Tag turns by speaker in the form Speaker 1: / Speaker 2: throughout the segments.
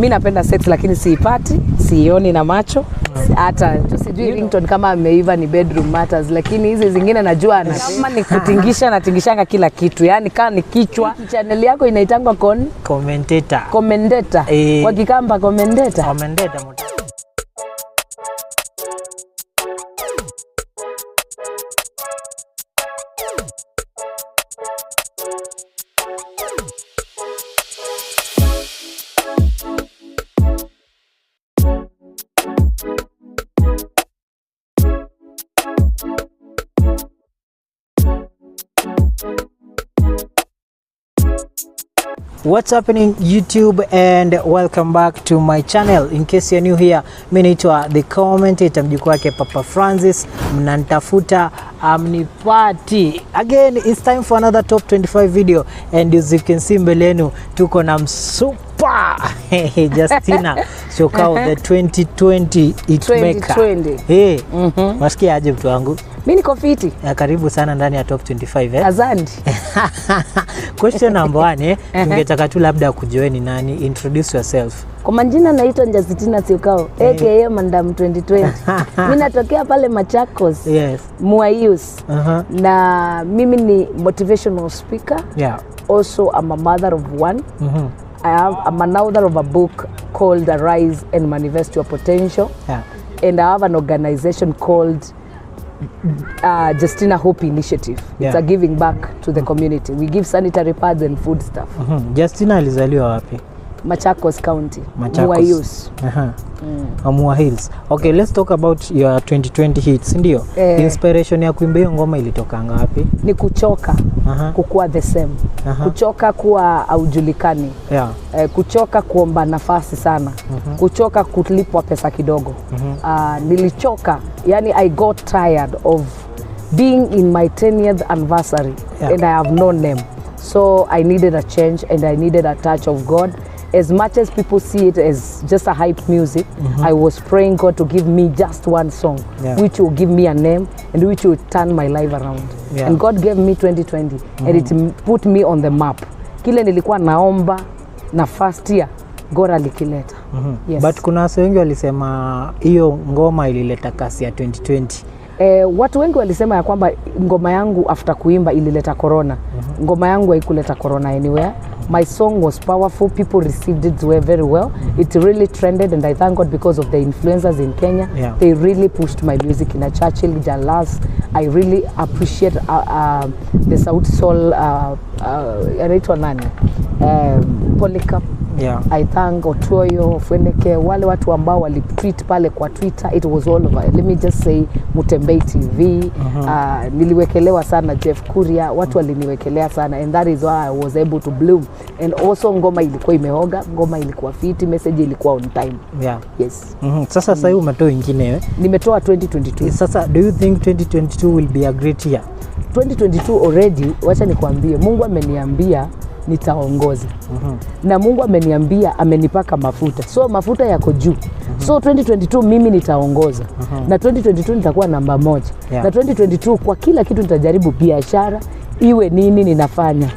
Speaker 1: Mimi napenda sex lakini siipati, sioni na macho. Hata sijui ringtone kama ameiva ni bedroom matters, lakini hizi zingine najua na kama ni kutingisha na tingishanga kila kitu. Yaani kama ni kichwa. Channel yako inaitangwa
Speaker 2: commentator.
Speaker 1: Commentator. Kwa Kikamba commentator.
Speaker 2: Commentator. What's happening YouTube, and welcome back to my channel. In case you're new here, mimi naitwa The Commentator, mjukuu wake Papa Francis, mnanitafuta amnipati. Again, it's time for another top 25 video, and as you can see mbele yenu tuko na msupa Justina Syokau, the 2020 hitmaker.
Speaker 1: 2020.
Speaker 2: Hey, masikia aje mtu wangu?
Speaker 1: Mimi niko fiti.
Speaker 2: Karibu sana ndani ya top 25
Speaker 1: Asante.
Speaker 2: Question number 1 tungetaka tu labda kujoin nani, introduce yourself.
Speaker 1: Kwa majina naitwa Justina Syokau, aka Madam 2020. Mimi natokea pale Matako.
Speaker 2: Yes.
Speaker 1: Muayus. Na mimi ni motivational speaker.
Speaker 2: Yeah.
Speaker 1: Also I'm a mother of one. I'm an author of a book called Rise and Manifest Your Potential.
Speaker 2: Yeah.
Speaker 1: And I have an organization called Justina Hope Initiative.
Speaker 2: Yeah.
Speaker 1: It's a giving back to the community. We give sanitary pads and food stuff.
Speaker 2: Justina alizaliwa wapi?
Speaker 1: Machakos County.
Speaker 2: Muayus. Amua Hills. Okay, let's talk about your 2020 hits. Ndio. Inspiration ya kuimba hiyo ngoma ilitoka ngapi?
Speaker 1: Ni kuchoka. Kukua the same. Kuchoka kuwa aujulikani.
Speaker 2: Yeah.
Speaker 1: Kuchoka kuomba nafasi sana. Kuchoka kulipwa pesa kidogo. Nilichoka. Yani I got tired of being in my 10th anniversary. Yeah. And I have no name. So I needed a change and I needed a touch of God. As much as people see it as just a hype music, I was praying God to give me just one song, which will give me a name and which will turn my life around. Yeah. And God gave me 2020 and it put me on the map. Kile nilikuwa naomba na first year, God alikileta. Yes.
Speaker 2: But kuna watu wengi walisema hiyo ngoma ilileta kasi ya 2020.
Speaker 1: Watu wengi walisema ya kwamba ngoma yangu after kuimba ilileta corona. Ngoma yangu haikuleta corona anywhere. My song was powerful. People received it very well. It really trended, and I thank God because of the influencers in Kenya. Yeah. They really pushed my music in a Churchill, Jalas. I really appreciate the South Soul, Polycarp.
Speaker 2: Yeah.
Speaker 1: I thank Otoyo, Fweneke, wale watu ambao walitweet pale kwa Twitter. It was all over. Let me just say Mutembei TV. Niliwekelewa sana Jeff Kuria. Watu waliniwekelea sana, and that is why I was able to bloom. And also ngoma ilikuwa imeoga, ngoma ilikuwa fiti, message ilikuwa on time.
Speaker 2: Yeah.
Speaker 1: Yes.
Speaker 2: Sasa sasa hiyo umetoa ingine
Speaker 1: Nimetoa 2022.
Speaker 2: Sasa do you think 2022 will be a great year? 2022
Speaker 1: already, wacha nikwambie, Mungu ameniambia nitaongoza. Na Mungu ameniambia amenipaka mafuta. So mafuta yako juu. So 2022 mimi nitaongoza. Na 2022 nitakuwa namba 1. Na 2022 kwa kila kitu nitajaribu, biashara iwe nini ninafanya.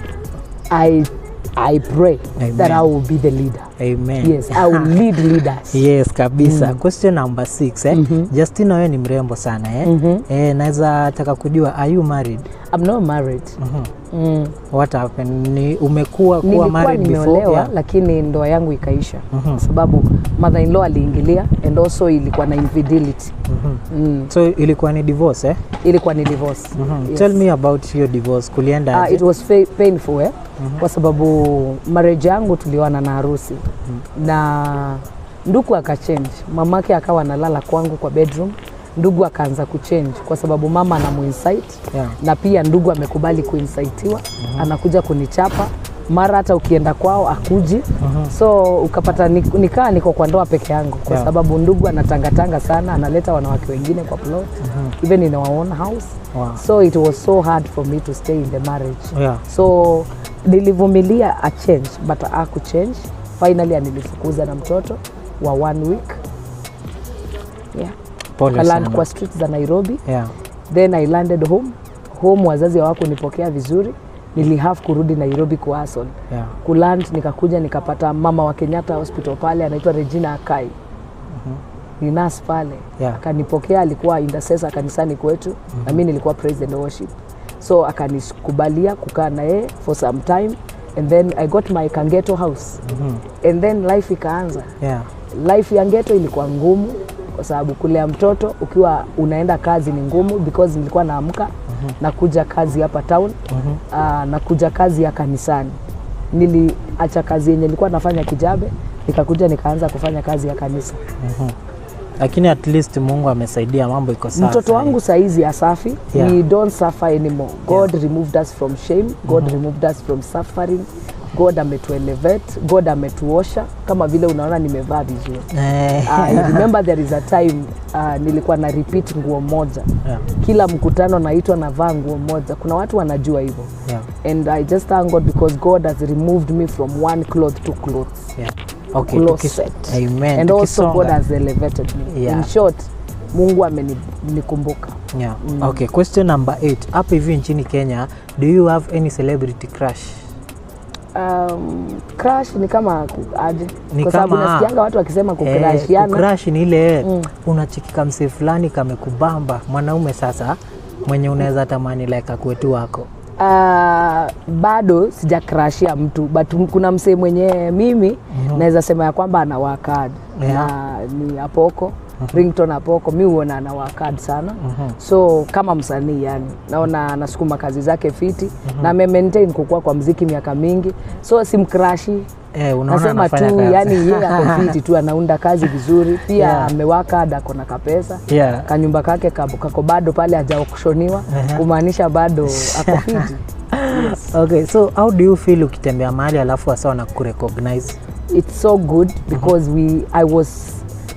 Speaker 1: I pray that I will be the leader.
Speaker 2: Amen.
Speaker 1: Yes, I will lead leaders.
Speaker 2: Yes, kabisa. Question number 6 Justina, wewe ni mrembo sana naweza taka kujua, are you married?
Speaker 1: I'm not married.
Speaker 2: What happened? Umekuwa married before?
Speaker 1: Yeah. Lakini ndoa yangu ikaisha. Sababu mother-in-law aliingilia, and also ilikuwa na infidelity.
Speaker 2: So ilikuwa ni divorce
Speaker 1: Ilikuwa ni divorce.
Speaker 2: Yes. Tell me about your divorce. Kulienda aje?
Speaker 1: It was painful kwa sababu marriage yangu tulioana na harusi. Na ndugu akachange. Mamake akawa analala kwangu kwa bedroom. Ndugu akaanza kuchange kwa sababu mama anamuinsight. Na pia ndugu amekubali kuinsightiwa. Anakuja kunichapa. Mara hata ukienda kwao akuji. So ukapata nikaa niko kwa ndoa peke yangu kwa sababu ndugu anatangatanga sana, analeta wanawake wengine kwa plot. Even in our own house. So it was so hard for me to stay in the marriage. So nilivumilia a change, but aku change. Finally nilifukuza na mtoto wa 1 week. Kaland kwa streets za Nairobi. Then I landed home. Wazazi hawakunipokea vizuri. nilihave kurudi Nairobi kuhustle. Kuland nikakuja nikapata mama wa Kenyatta Hospital pale anaitwa Regina Akai. Ni nurse pale. Akanipokea, alikuwa intercessor kanisani kwetu na mimi nilikuwa praise and worship. So akanikubalia kukaa na yeye for some time and then I got my Kangeto house. And then life ikaanza. Life ya Ghetto ilikuwa ngumu kwa sababu kulea mtoto ukiwa unaenda kazi ni ngumu because nilikuwa naamka na kuja kazi hapa town na kuja kazi ya kanisani. Niliacha kazi yenye nilikuwa nafanya Kijabe nikakuja nikaanza kufanya kazi ya kanisa.
Speaker 2: Lakini at least Mungu amesaidia, mambo iko sawa.
Speaker 1: Mtoto wangu saizi asafi. We don't suffer anymore. God removed us from shame. God removed us from suffering. God ametuelevate, God ametuosha kama vile unaona nimevaa vizuri. Remember there is a time nilikuwa na repeat nguo moja. Kila mkutano naitwa navaa nguo moja. Kuna watu wanajua hivyo. And I just thank God because God has removed me from one cloth to clothes.
Speaker 2: Okay, amen.
Speaker 1: And also God has elevated me. In short, Mungu amenikumbuka.
Speaker 2: Okay, question number 8. Hapa hivi nchini Kenya, do you have any celebrity crush?
Speaker 1: Crush ni kama aje, kwa sababu nasikianga watu wakisema kucrushiana.
Speaker 2: Crush ni ile unachikika mse fulani kamekubamba, mwanaume sasa mwenye unaweza tamani like akwetu wako. Bado sija crushia mtu, but kuna mse mwenye mimi naweza sema ya kwamba ana work hard. Na ni Apoko, Ringtone Apoko, mimi huona ana work hard sana. So kama msanii yani, naona anasukuma kazi zake fiti na maintain kukua kwa muziki miaka mingi. So simcrushi. Nasema tu yani yeye ako fiti tu, anaunda kazi vizuri. Pia amewaka hard, ako na kapesa. Kanyumba kake kako bado pale hajaokshoniwa, kumaanisha bado ako fiti. Okay, so how do you feel ukitembea mahali alafu wasa wana kurecognize? It's
Speaker 1: so good because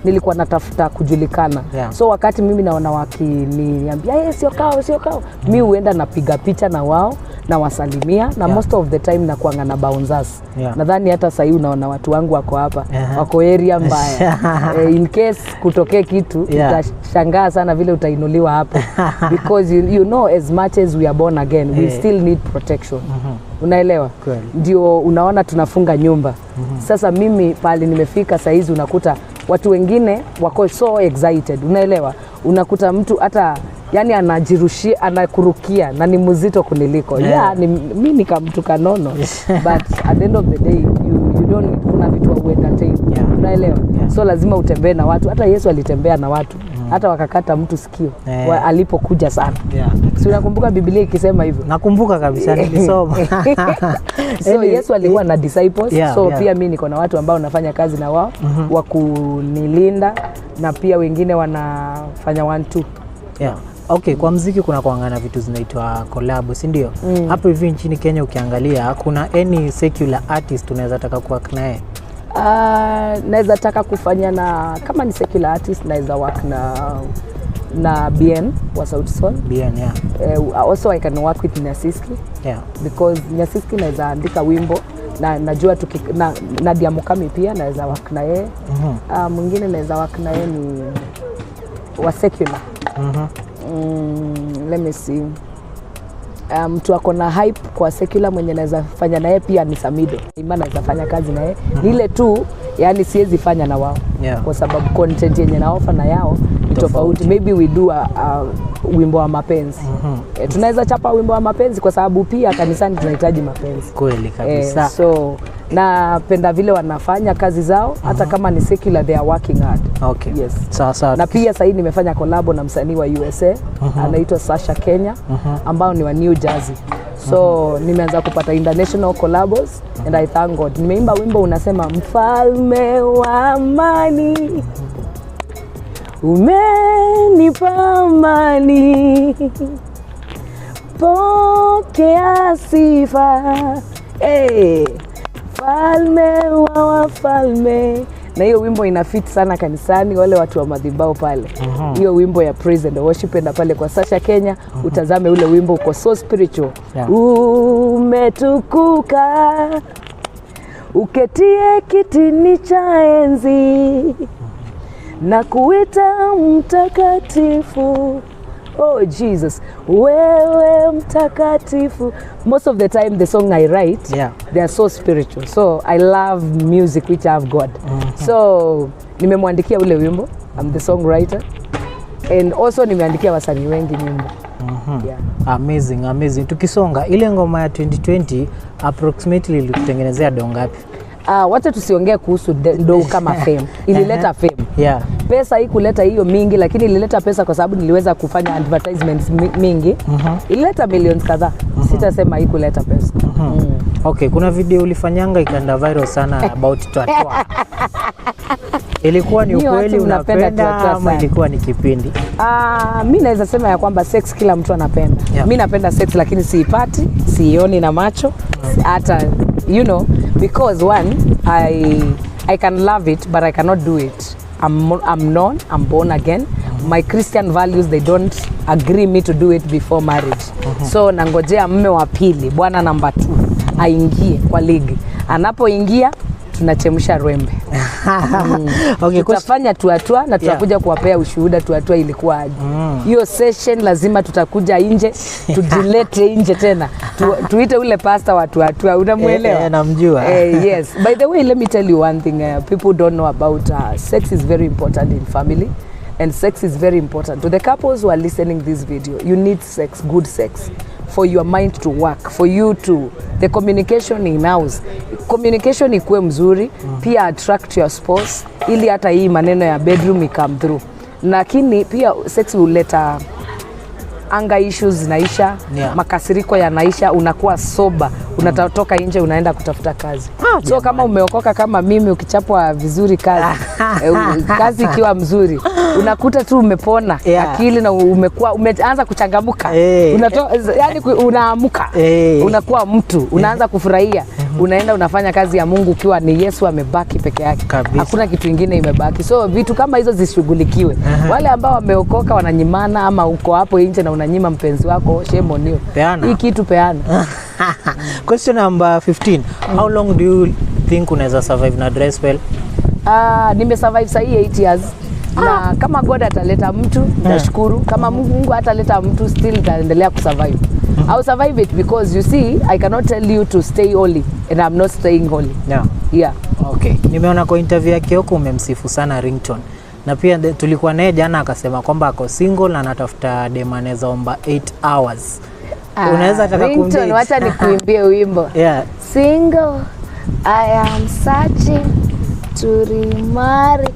Speaker 1: nilikuwa natafuta kujulikana. So wakati mimi naona wakiniambia Syokau, mimi huenda napiga picha na wao na wasalimia na most of the time nakuanga na bouncers. Nadhani hata sasa hivi unaona watu wangu wako hapa, wako area mbaya. In case kutokee kitu utashangaa sana vile utainuliwa hapa because you know as much as we are born again we still need protection. Unaelewa? Ndio unaona tunafunga nyumba. Sasa mimi pale nimefika saa hizi unakuta watu wengine wako so excited. Unaelewa? Unakuta mtu hata yani anajirushia, anakurukia na ni mzito kuniliko. Mimi ni kama mtu kanono. But at the end of the day you don't, kuna vitu wa entertain. Unaelewa? So lazima utembee na watu. Hata Yesu alitembea na watu. Hata wakakata mtu sikio alipokuja sana. Si unakumbuka Biblia ikisema hivyo?
Speaker 2: Nakumbuka kabisa, nilisoma.
Speaker 1: So Yesu alikuwa na disciples. So pia mimi niko na watu ambao nafanya kazi na wao wa kunilinda na pia wengine wanafanya 1-2.
Speaker 2: Okay, kwa muziki kuna kuangana vitu zinaitwa collab, si ndio? Hapo hivi nchini Kenya ukiangalia kuna any secular artist unaweza taka kuwork naye? Naweza taka kufanya na, kama ni secular artist naweza work na BN wa Sauti Sol. BN, also I can work with Nyasiski. Because Nyasiski naweza andika wimbo na najua na Nadia Mukami pia naweza work na yeye. Mwingine naweza work na yeye ni wa secular. Let me see. Mtu ako na hype kwa secular mwenye naweza fanya na yeye pia ni Samido. Imana naweza fanya kazi na yeye. Ile tu yani siwezi fanya na wao. Kwa sababu content yenye na offer na yao ni tofauti. Maybe we do wimbo wa mapenzi. Tunaweza chapa wimbo wa mapenzi kwa sababu pia kanisani tunahitaji mapenzi. Kweli kabisa. So napenda vile wanafanya kazi zao hata kama ni secular, they are working hard. Yes. Sawa. Na pia sasa hivi nimefanya collab na msanii wa USA anaitwa Sasha Kenya ambao ni wa New Jersey. So nimeanza kupata international collabs and I thank God. Nimeimba wimbo unasema mfalme wa amani, umenipa amani, pokea sifa, mfalme wa wafalme. Na hiyo wimbo inafit sana kanisani, wale watu wa madhibao pale. Hiyo wimbo ya praise and worship, enda pale kwa Sasha Kenya, utazame ule wimbo, uko so spiritual. Umetukuka, uketie kitini cha enzi, na kuita mtakatifu,
Speaker 1: oh Jesus, wewe mtakatifu. Most of the time the song I write, they are so spiritual. So I love music which I have God. So nimemwandikia ule wimbo, I'm the songwriter. And also nimeandikia wasanii wengi nyimbo. Yeah.
Speaker 2: Amazing. Tukisonga ile ngoma ya 2020 approximately ilikutengenezea do ngapi?
Speaker 1: Wacha tusiongee kuhusu do kama fame. Ilileta fame.
Speaker 2: Yeah.
Speaker 1: Pesa haikuleta hiyo mingi, lakini ilileta pesa kwa sababu niliweza kufanya advertisements mingi. Ilileta millions kadhaa. Sitasema haikuleta pesa.
Speaker 2: Okay, kuna video ulifanyanga ikaenda viral sana about twatwa. Ilikuwa ni ukweli unapenda ama ilikuwa ni kipindi?
Speaker 1: Mimi naweza sema ya kwamba sex kila mtu anapenda. Mimi napenda sex lakini siipati, sioni na macho. Hata you know, because one I can love it but I cannot do it. I'm known, I'm born again. My Christian values, they don't agree me to do it before marriage. So nangojea mume wa pili, bwana number 2 aingie kwa ligi. Anapoingia tunachemsha rembe.
Speaker 2: Okay,
Speaker 1: tutafanya tuatua na tutakuja kuwapea ushuhuda tuatua ilikuwa aje. Hiyo session lazima tutakuja nje, tujilete nje tena. Tuite ule pastor wa tuatua, unamuelewa?
Speaker 2: Namjua.
Speaker 1: Yes. By the way, let me tell you one thing people don't know about sex is very important in family. And sex is very important. To the couples who are listening this video, you need sex, good sex, for your mind to work, for you to, the communication in house. Communication ikuwe mzuri, pia attract your spouse, ili hata hii maneno ya bedroom come through. Lakini pia sex huleta anger issues zinaisha, makasiriko yanaisha, unakuwa sober, unatoka nje unaenda kutafuta kazi. So kama umeokoka kama mimi, ukichapwa vizuri kazi, kazi ikiwa mzuri, unakuta tu umepona akili na umeanza kuchangamuka. Yani unaamuka, unakuwa mtu, unaanza kufurahia, unaenda unafanya kazi ya Mungu ukiwa ni Yesu amebaki peke yake. Hakuna kitu kingine imebaki. So vitu kama hizo zishughulikiwe. Wale ambao wameokoka wananyimana ama uko hapo nje na unanyima mpenzi wako, shame on you. Hii kitu peana.
Speaker 2: Question number 15. How long do you think unaweza survive na dress well?
Speaker 1: Nime survive sahi 8 years. Na kama God ataleta mtu, nitashukuru. Kama Mungu ataleta mtu, still nitaendelea kusurvive. I'll survive it because you see, I cannot tell you to stay holy and I'm not staying holy. Yeah.
Speaker 2: Okay. Nimeona kwa interview yake huko umemsifu sana Ringtone. Na pia tulikuwa naye jana akasema kwamba ako single na anatafuta dem anaweza omba 8 hours. Unaweza taka kumbia?
Speaker 1: Ringtone, wacha nikuimbie wimbo. Single, I am searching to remarry.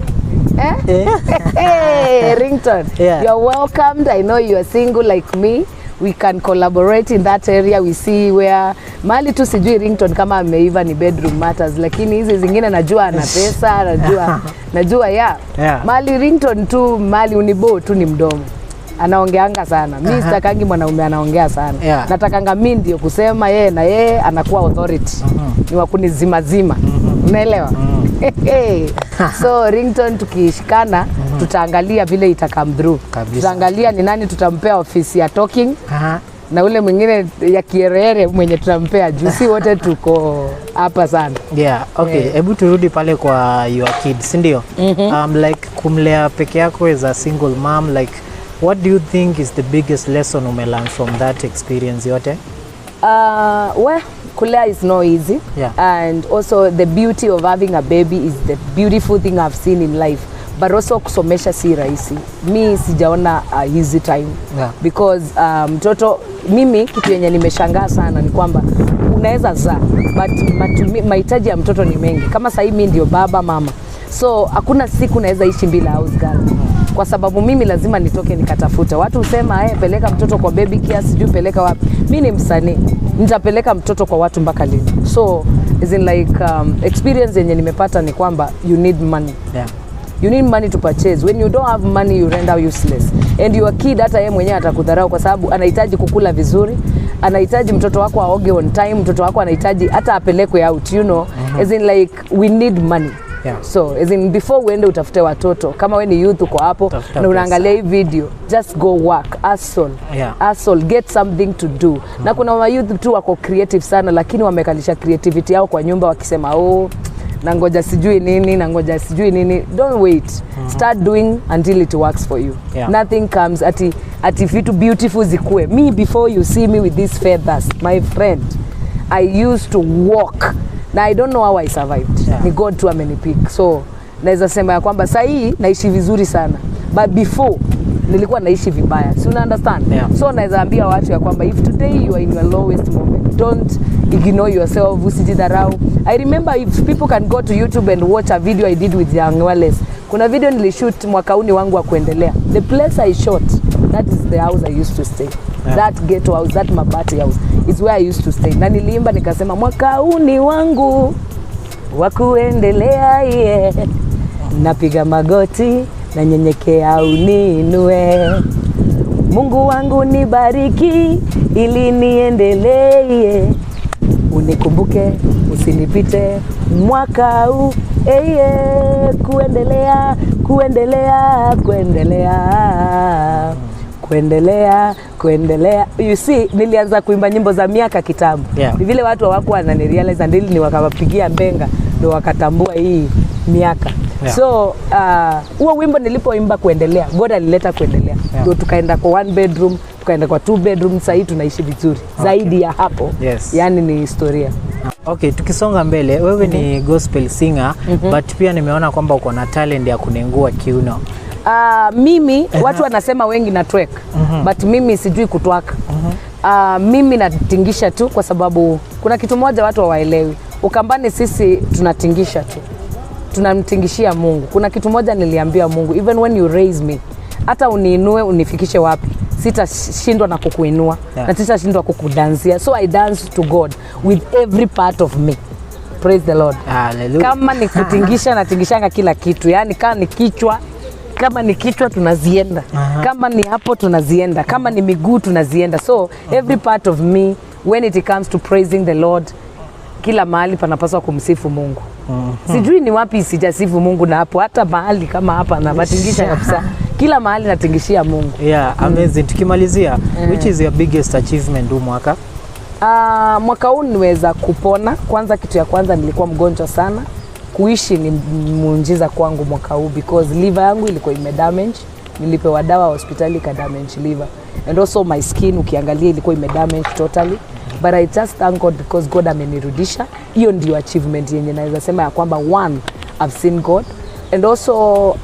Speaker 1: Hey, Ringtone, you're welcomed. I know you are single like me. We can collaborate in that area. We see where mali tu sijui Ringtone kama ameiva ni bedroom matters, lakini hizi zingine najua ana pesa, najua mali Ringtone tu mali unibo tu ni mdomo. Anaongeanga sana. Mimi sitakangi mwanaume anaongea sana. Natakanga mimi ndio kusema yeye na yeye anakuwa authority. Ni wa kunizima. Unaelewa? So Ringtone tukishikana tutaangalia vile itakam through. Tutaangalia ni nani tutampea ofisi ya talking. Na ule mwingine ya kierere mwenye tutampea juu si wote tuko hapa sana.
Speaker 2: Okay. Hebu turudi pale kwa your kids, ndio? Like kumlea peke yako as a single mom, like what do you think is the biggest lesson you learned from that experience yote?
Speaker 1: Well, kulea is no easy. And also the beauty of having a baby is the beautiful thing I've seen in life. But also kusomesha si rahisi. Mi sijaona easy time. Because mtoto, mimi kitu yenye nimeshangaa sana ni kwamba unaweza zaa, but mahitaji ya mtoto ni mengi. Kama sasa mimi ndio baba mama. So hakuna siku naweza ishi bila house girl. Kwa sababu mimi lazima nitoke nikatafuta. Watu husema peleka mtoto kwa baby care, sijui peleka wapi. Mimi ni msanii, nitapeleka mtoto kwa watu mpaka lini? So is in like experience yenye nimepata ni kwamba you need money. You need money to purchase. When you don't have money, you render useless. And your kid hata yeye mwenyewe atakudharau kwa sababu anahitaji kukula vizuri, anahitaji mtoto wako aoge on time, mtoto wako anahitaji hata apelekwe out, you know. As in like we need money. So as in before uende utafute watoto, kama wewe ni youth uko hapo na unaangalia hii video, just go work, hustle, get something to do. Na kuna wa youth tu wako creative sana lakini wamekalisha creativity yao kwa nyumba wakisema nangoja sijui nini. Don't wait. Start doing until it works for you. Nothing comes ati vitu beautiful zikue. Me, before you see me with these feathers, my friend, I used to walk. Na I don't know how I survived. Ni God tu amenipick. So naweza sema ya kwamba sasa hii naishi vizuri sana. But before nilikuwa naishi vibaya. So you understand? So naweza ambia watu ya kwamba if today you are in your lowest moment, don't ignore yourself, usijidharau. I remember if people can go to YouTube and watch a video I did with Yangu. Kuna video nilishoot mwaka huu wangu wa kuendelea. The place I shot, that is the house I used to stay. That ghetto house, that mabati house is where I used to stay. Na niliimba nikasema mwaka huu wangu wa kuendelea, napiga magoti na nyenyekea uniinue. Mungu wangu nibariki ili niendelee. Unikumbuke usinipite mwaka huu. Kuendelea. You see, nilianza kuimba nyimbo za miaka kitambo. Ni vile watu hawakuwa wananirealize until ni wakawapigia mbenga ndio wakatambua hii miaka. So huo wimbo nilipoimba kuendelea, God alileta kuendelea. Ndio tukaenda kwa 1 bedroom, tukaenda kwa 2 bedroom, sasa hii tunaishi vizuri. Zaidi ya hapo. Yani ni historia.
Speaker 2: Okay, tukisonga mbele, wewe ni gospel singer, but pia nimeona kwamba uko na talent ya kunengua kiuno.
Speaker 1: Mimi watu wanasema wengi na twerk, but mimi sijui kutwaka. Mimi natingisha tu kwa sababu kuna kitu moja watu hawaelewi. Ukambani sisi tunatingisha tu. Tunamtingishia Mungu. Kuna kitu moja niliambia Mungu, even when you raise me, hata uniinue unifikishe wapi, sitashindwa na kukuinua na sitashindwa kukudansia. So I dance to God with every part of me. Praise the Lord.
Speaker 2: Hallelujah.
Speaker 1: Kama ni kutingisha natingishanga kila kitu. Yani kama ni kichwa tunazienda. Kama ni hapo tunazienda. Kama ni miguu tunazienda. So every part of me, when it comes to praising the Lord, kila mahali panapaswa kumsifu Mungu. Sijui ni wapi sijasifu Mungu, na hapo hata mahali kama hapa natingisha kabisa. Kila mahali natingishia Mungu.
Speaker 2: Amazing. Tukimalizia, which is your biggest achievement huu mwaka?
Speaker 1: Mwaka huu niweza kupona. Kwanza kitu ya kwanza nilikuwa mgonjwa sana. Kuishi ni muujiza kwangu mwaka huu because liver yangu ilikuwa imedamage. Nilipewa dawa hospitali ka damage liver. And also my skin ukiangalia ilikuwa imedamage totally. But I just thank God because God amenirudisha. Hiyo ndio achievement yenye naweza sema ya kwamba one, I've seen God. And also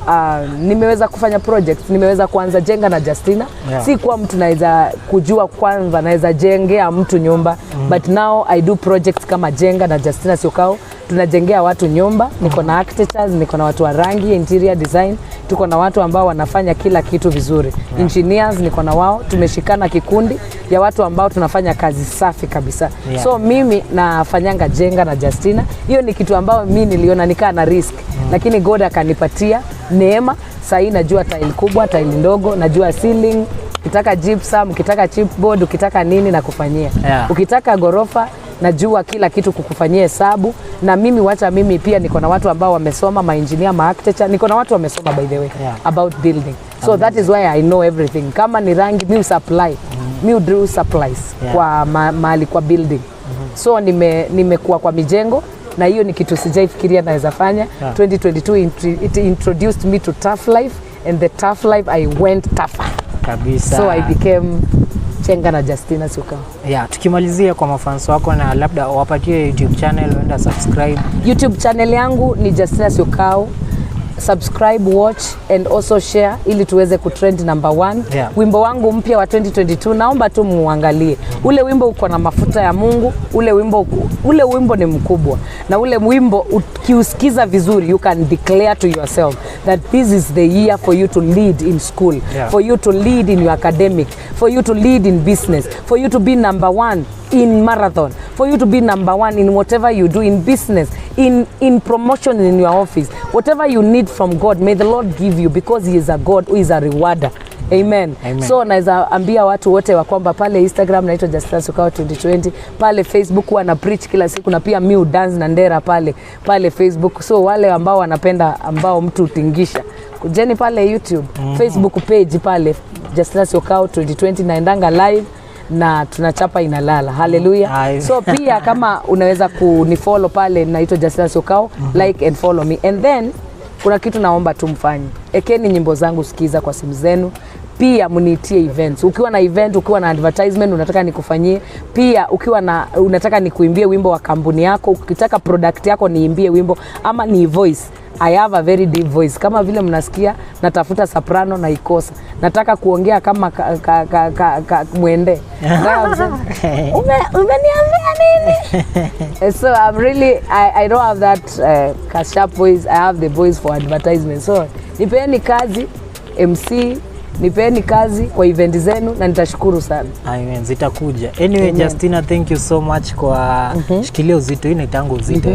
Speaker 1: nimeweza kufanya projects, nimeweza kuanza jenga na Justina. Si kwa mtu naweza kujua kwanza naweza jengea mtu nyumba, but now I do projects kama jenga na Justina Syokau. Tunajengea watu nyumba, niko na architects, niko na watu wa rangi, interior design, tuko na watu ambao wanafanya kila kitu vizuri. Engineers niko na wao, tumeshikana kikundi ya watu ambao tunafanya kazi safi kabisa. So mimi nafanyanga jenga na Justina. Hiyo ni kitu ambao mimi niliona nikaa na risk, lakini God akanipatia neema. Sasa hii najua tile kubwa, tile ndogo, najua ceiling, ukitaka gypsum, ukitaka chipboard, ukitaka nini na kufanyia. Ukitaka gorofa, najua kila kitu kukufanyia hesabu. Na mimi mimi pia niko na watu ambao wamesoma, ma engineer, ma architecture, niko na watu wamesoma by the way about building. So that is why I know everything. Kama ni rangi mimi supply, mimi do supplies kwa mahali kwa building. So nimekuwa kwa mijengo, na hiyo ni kitu sijaifikiria naweza fanya. 2022 it introduced me to tough life, and the tough life I went tougher kabisa. So I became Chenga na Justina Syokau.
Speaker 2: Tukimalizia kwa mafans wako, na labda wapatie YouTube channel, wenda subscribe.
Speaker 1: YouTube channel yangu ni Justina Syokau. Subscribe, watch and also share ili tuweze kutrend number 1. Wimbo wangu mpya wa 2022 naomba tu muangalie. Ule wimbo uko na mafuta ya Mungu, ule wimbo ni mkubwa. Na ule wimbo ukiusikiza vizuri, you can declare to yourself that this is the year for you to lead in school, for you to lead in your academic, for you to lead in business, for you to be number 1 in marathon, for you to be number 1 in whatever you do in business, in promotion in your office. Whatever you need from God, may the Lord give you, because he is a God who is a rewarder. Amen. So naweza ambia watu wote wa kwamba pale Instagram naitwa Justina Syokau 2020, pale Facebook wana preach kila siku, na pia miu dance na ndera pale Facebook. So wale ambao wanapenda ambao mtu utingisha, kujeni pale YouTube, Facebook page pale Justina Syokau 2020, naendanga live na tunachapa inalala. Hallelujah. So pia kama unaweza kunifollow pale, naitwa Justina Syokau, like and follow me. And then kuna kitu naomba tumfanye. Ekeni nyimbo zangu, sikiza kwa simu zenu. Pia muniitie events. Ukiwa na event, ukiwa na advertisement unataka nikufanyie, pia ukiwa na unataka nikuimbie wimbo wa kampuni yako, ukitaka product yako niimbie wimbo ama ni voice. I have a very deep voice. Kama vile mnasikia natafuta soprano na ikosa. Nataka kuongea kama mwende. Umeniambia nini? So I'm really I don't have that sharp voice. I have the voice for advertisement. So nipeeni kazi MC, nipeeni kazi kwa event zenu na nitashukuru sana.
Speaker 2: Amen, zitakuja. Anyway, Justina, thank you so much kwa shikilia uzito. Hii inaitangwa uzito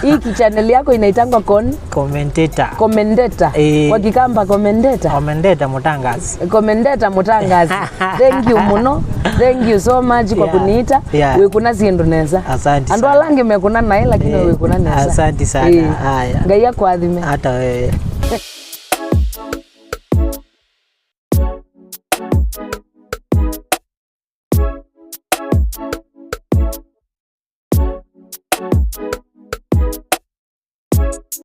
Speaker 1: Hii channel yako inaitangwa
Speaker 2: commentator.
Speaker 1: Kwa Kikamba
Speaker 2: Commentator mutangazi.
Speaker 1: Thank you muno. Thank you so much kwa kuniita. Wewe kuna zindu neza.
Speaker 2: Asante sana.
Speaker 1: Ando alange mekuna naye lakini wewe kuna neza.
Speaker 2: Asante sana. Haya.
Speaker 1: Ngaya kwa adhime.
Speaker 2: Hata wewe.